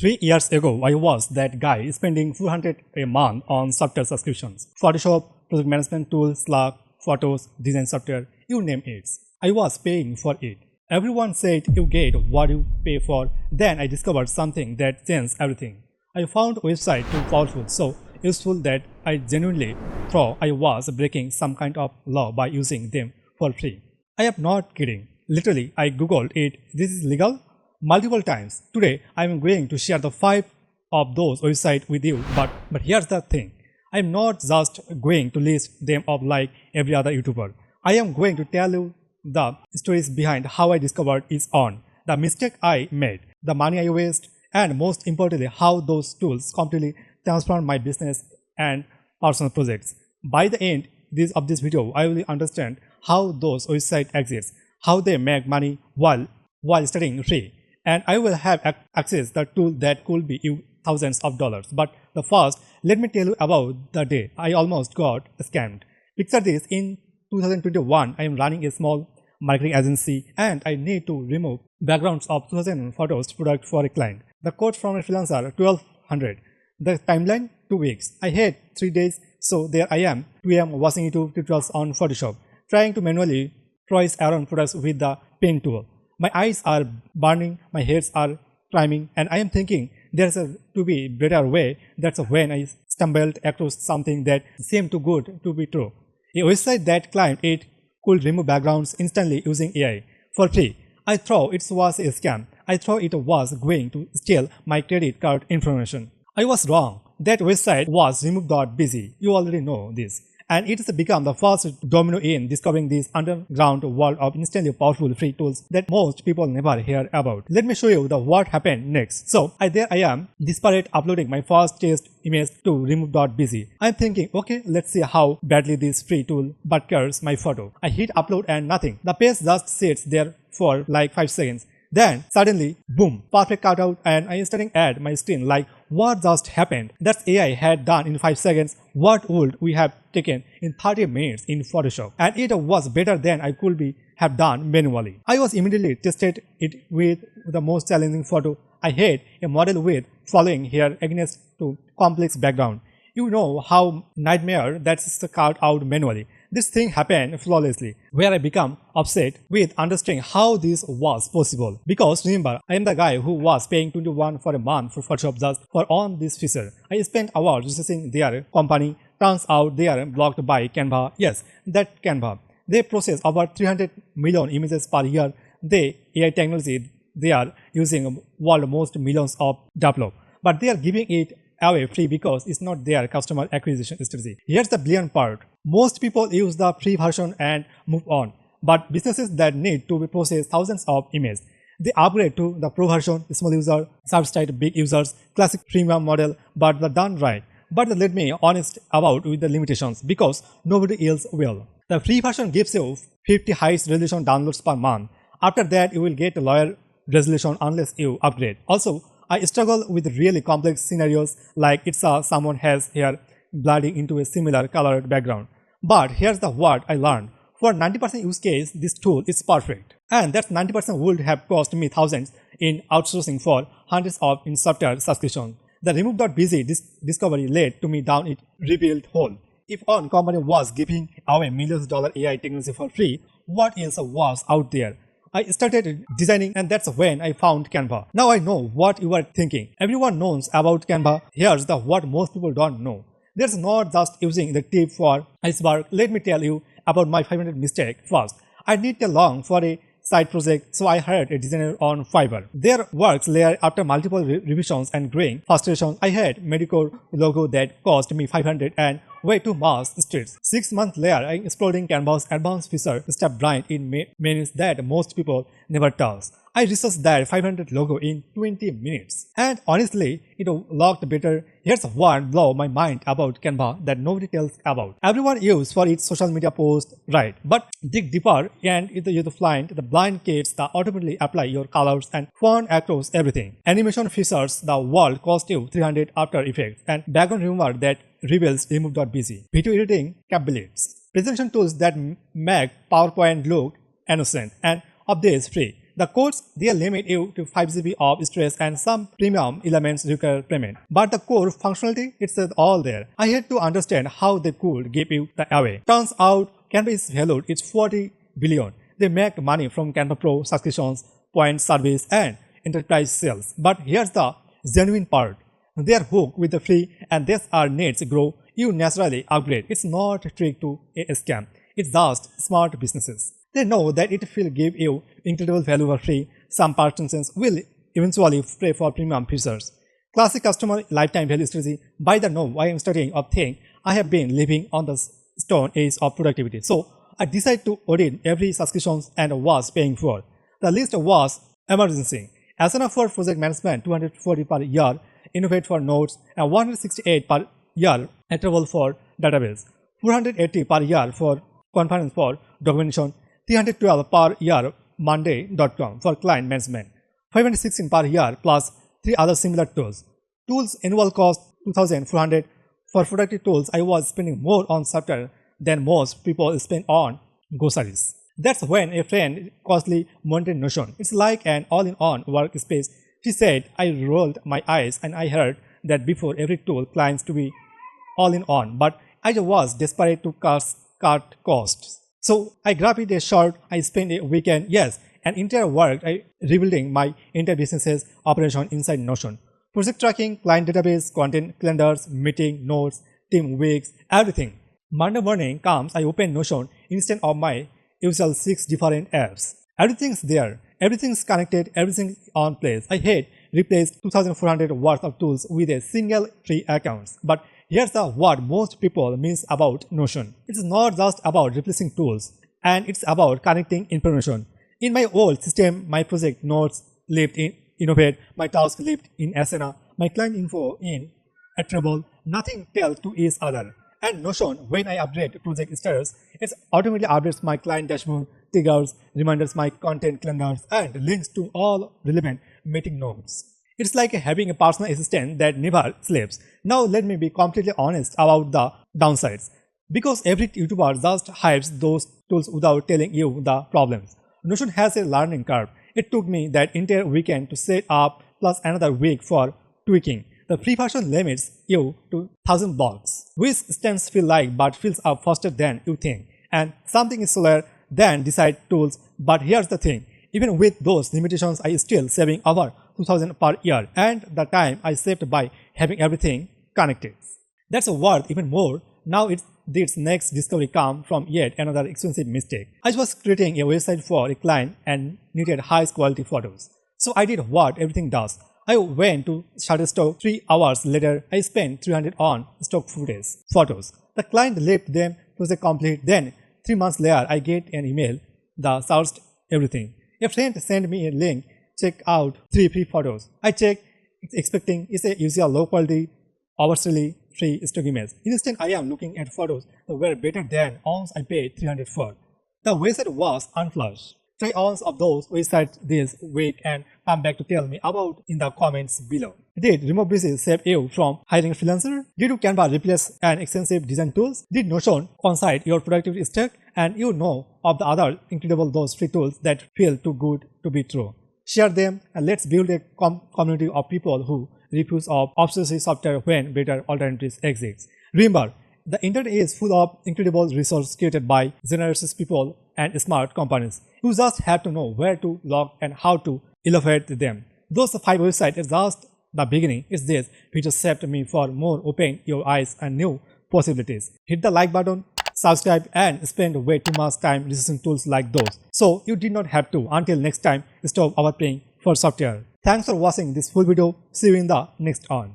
3 years ago, I was that guy spending $400 a month on software subscriptions. Photoshop, project management tools, Slack, photos, design software, you name it. I was paying for it. Everyone said you get what you pay for. Then I discovered something that changed everything. I found website too powerful, so useful that I genuinely thought I was breaking some kind of law by using them for free. I am not kidding. Literally, I googled it. This is legal? Multiple times. Today, I am going to share the 5 of those websites with you. But here's the thing. I am not just going to list them up like every other YouTuber. I am going to tell you the stories behind how I discovered each on, the mistake I made, the money I wasted, and most importantly, how those tools completely transformed my business and personal projects. By the end of this video, I will understand how those websites exist, how they make money while studying free, and I will have access to the tool that could be you thousands of dollars. But the first, let me tell you about the day I almost got scammed. Picture this: in 2021, I am running a small marketing agency and I need to remove backgrounds of 2000 photos product for a client. The quote from a freelancer, 1200. The timeline, 2 weeks. I had 3 days, so there I am, 2 am watching YouTube tutorials on Photoshop, trying to manually trace around products with the pen tool. My eyes are burning, my hairs are climbing, and I am thinking there's to be better way. That's when I stumbled across something that seemed too good to be true. A website that claimed it could remove backgrounds instantly using AI for free. I thought it was a scam. I thought it was going to steal my credit card information. I was wrong. That website was remove.bz. You already know this. And it has become the first domino in discovering this underground world of instantly powerful free tools that most people never hear about. Let me show you what happened next. So there I am, desperate, uploading my first test image to remove.bz. I'm thinking, okay, let's see how badly this free tool butchers my photo. I hit upload and nothing. The page just sits there for like 5 seconds. Then suddenly, boom, perfect cutout, and I am staring at my screen like, what just happened? That AI had done in 5 seconds what would we have taken in 30 minutes in Photoshop, and it was better than I could have done manually. I was immediately tested it with the most challenging photo I had, a model with following hair against to complex background. You know how nightmare that's cut out manually. This thing happened flawlessly, where I become upset with understanding how this was possible. Because remember, I am the guy who was paying $21 for a month for Photoshop just for on this feature. I spent hours researching their company. Turns out they are blocked by Canva. Yes, that Canva. They process over 300 million images per year. The AI technology they are using world most millions of develop, but they are giving it away free because it's not their customer acquisition strategy. Here's the brilliant part. Most people use the free version and move on, but businesses that need to process thousands of images, they upgrade to the pro version, small user, subscribe big users, classic premium model, but the done right. But let me be honest about with the limitations because nobody else will. The free version gives you 50 highest resolution downloads per month. After that, you will get a lower resolution unless you upgrade. Also, I struggle with really complex scenarios like someone has hair blending into a similar colored background. But here's what I learned. For 90% use case, this tool is perfect. And that 90% would have cost me thousands in outsourcing for hundreds of in software subscription. The remove.bz discovery led to me down a rebuilt hole. If one company was giving away millions of AI technology for free, what else was out there? I started designing, and that's when I found Canva. Now I know what you are thinking. Everyone knows about Canva. Here's what most people don't know. There's not just using the tip for iceberg. Let me tell you about my 500 mistake first. I need a long for a side project, so I hired a designer on Fiverr. Their works later after multiple revisions and growing frustration. I had Medicare logo that cost me 500 and way too much streets. 6 months later, I exploding Canva's advanced feature step blind in menus that most people never touch. I researched that 500 logo in 20 minutes. And honestly, it looked better. Here's what blew my mind about Canva that nobody tells about. Everyone uses for its social media posts, right? But dig deeper and you find the blind kits that automatically apply your colors and font across everything. Animation features the world cost you 300 After Effects and background remover that reveals remove.bz. Video editing capabilities. Presentation tools that make PowerPoint look innocent and of this free. The codes they limit you to 5 GB of storage and some premium elements require payment. But the core functionality it's all there. I had to understand how they could give you the away. Turns out Canva is valued it's 40 billion. They make money from Canva Pro subscriptions, point service and enterprise sales. But here's the genuine part. They are hooked with the free and as our needs grow, you naturally upgrade. It's not a trick to a scam. It's just smart businesses. They know that it will give you incredible value for free. Some participants will eventually pay for premium features. Classic customer lifetime value strategy. By the know, I am studying or think I have been living on the stone age of productivity. So I decided to audit every subscription and was paying for. The list was emergency. Asana for project management 240 per year, Innovate for notes, and 168 per year Attribute for database, 480 per year for conference for documentation, 312 per year Monday.com for client management, 516 per year plus 3 other similar tools. Tools annual cost 2400. For productive tools, I was spending more on software than most people spend on groceries. That's when a friend costly mounted Notion. It's like an all-in-one workspace. She said, I rolled my eyes and I heard that before every tool claims to be all-in-one, but I was desperate to cut costs. So I grabbed it a short, I spent a weekend, yes, an entire week rebuilding my entire business's operation inside Notion. Project tracking, client database, content calendars, meeting, notes, team weeks, everything. Monday morning comes, I open Notion instead of my usual 6 different apps. Everything's there, everything's connected, everything's on place. I hate replace 2400 worth of tools with a single free account. But here's the what most people means about Notion. It's not just about replacing tools, and it's about connecting information. In my old system, my project notes lived in Innovate, my task lived in Asana, my client info in Attribute, nothing tells to each other. And Notion, when I upgrade project status, it automatically updates my client dashboard, triggers, reminders my content calendars, and links to all relevant meeting notes. It's like having a personal assistant that never sleeps. Now let me be completely honest about the downsides. Because every YouTuber just hypes those tools without telling you the problems. Notion has a learning curve. It took me that entire weekend to set up plus another week for tweaking. The free version limits you to 1000 blocks, which stamps feel like but fills up faster than you think. And something is slower than desired tools. But here's the thing, even with those limitations, I still saving over 2000 per year and the time I saved by having everything connected. That's worth even more. Now this next discovery comes from yet another expensive mistake. I was creating a website for a client and needed high quality photos. So I did what everything does. I went to Shutterstock. 3 hours later, I spent 300 on stock photos. The client left them project complete. Then 3 months later, I get an email that searched everything. A friend sent me a link. Check out 3 free photos. I check, expecting it's a usual low quality, obviously free stock image. Instead, I am looking at photos that were better than ones I paid 300 for. The website was unflashed. Try ones of those websites this week and come back to tell me about in the comments below. Did Remote Busy save you from hiring a freelancer? Did you Canva replace an expensive design tools? Did Notion concite your productivity stack? And you know of the other incredible those free tools that feel too good to be true. Share them and let's build a community of people who refuse of obsessive software when better alternatives exist. Remember, the internet is full of incredible resources created by generous people and smart companies. You just have to know where to log and how to elevate them. Those 5 websites is just the beginning. It's this video saved me for more open your eyes and new possibilities. Hit the like button, subscribe and spend way too much time researching tools like those. So you did not have to. Until next time, stop overpaying for software. Thanks for watching this full video. See you in the next one.